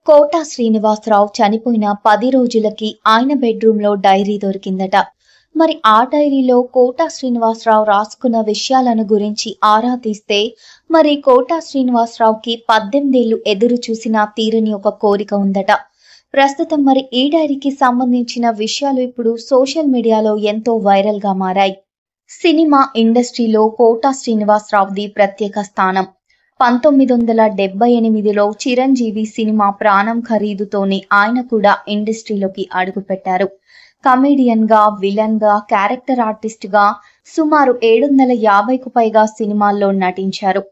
కోట శ్రీనివాసరావు చనిపోయిన 10 రోజులకి ఆయన బెడ్రూమ్లో డైరీ దొరికిందట. మరి ఆ డైరీలో కోట శ్రీనివాసరావు రాసుకున్న విషయాలను గురించి ఆరా తీస్తే మరి కోట శ్రీనివాసరావుకి 18 ఏళ్లు ఎదురు చూసినా తీరని ఒక కోరిక ఉందట. ప్రస్తుతం మరి ఈ డైరీకి సంబంధించిన విషయాలు ఇప్పుడు సోషల్ మీడియాలో ఎంతో వైరల్ గా మారాయి. సినిమా ఇండస్ట్రీలో కోట శ్రీనివాసరావుది ప్రత్యేక స్థానం. 1978లో చిరంజీవి సినిమా ప్రాణం ఖరీదుతోనే ఆయన కూడా ఇండస్ట్రీలోకి అడుగుపెట్టారు. కమెడియన్ గా, విలన్ గా, క్యారెక్టర్ ఆర్టిస్ట్ గా సుమారు 750కు పైగా సినిమాల్లో నటించారు.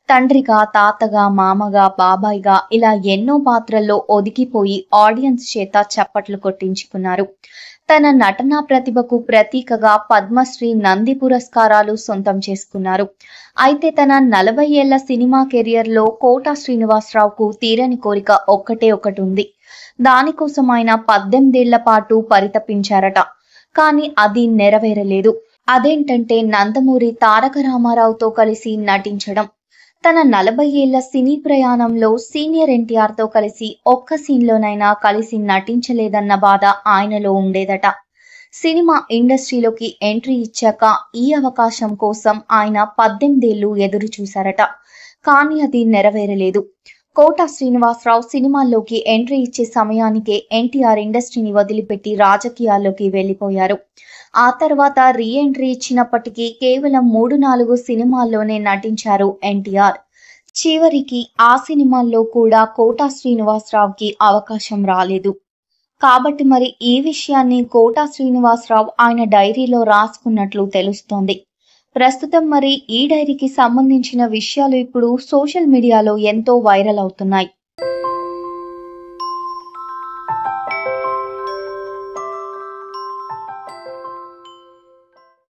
తండ్రిగా, తాతగా, మామగా, బాబాయ్గా ఇలా ఎన్నో పాత్రల్లో ఒదిగిపోయి ఆడియన్స్ చేత చప్పట్లు కొట్టించుకున్నారు. తన నటనా ప్రతిభకు ప్రతీకగా పద్మశ్రీ, నంది పురస్కారాలు సొంతం చేసుకున్నారు. అయితే తన 40 ఏళ్ల సినిమా కెరియర్ లో కోట శ్రీనివాసరావుకు తీరని కోరిక ఒక్కటే ఒకటి ఉంది. దానికోసం ఆయన 18 ఏళ్ల పాటు పరితపించారట. కానీ అది నెరవేరలేదు. అదేంటంటే నందమూరి తారక రామారావుతో కలిసి నటించడం. తన 40 ఏళ్ల సినీ ప్రయాణంలో సీనియర్ ఎన్టీఆర్ తో కలిసి ఒక్క సీన్లోనైనా కలిసి నటించలేదన్న బాధ ఆయనలో ఉండేదట. సినిమా ఇండస్ట్రీలోకి ఎంట్రీ ఇచ్చాక ఈ అవకాశం కోసం ఆయన 18 ఏళ్లు ఎదురు చూశారట. కానీ అది నెరవేరలేదు. కోట శ్రీనివాసరావు సినిమాల్లోకి ఎంట్రీ ఇచ్చే సమయానికే ఎన్టీఆర్ ఇండస్ట్రీని వదిలిపెట్టి రాజకీయాల్లోకి వెళ్లిపోయారు. ఆ తర్వాత రీ ఎంట్రీ ఇచ్చినప్పటికీ కేవలం 3-4 సినిమాల్లోనే నటించారు ఎన్టీఆర్. చివరికి ఆ సినిమాల్లో కూడా కోట శ్రీనివాసరావుకి అవకాశం రాలేదు. కాబట్టి మరి ఈ విషయాన్ని కోట శ్రీనివాసరావు ఆయన డైరీలో రాసుకున్నట్లు తెలుస్తోంది. ప్రస్తుతం మరి ఈ డైరీకి సంబంధించిన విషయాలు ఇప్పుడు సోషల్ మీడియాలో ఎంతో వైరల్ అవుతున్నాయి.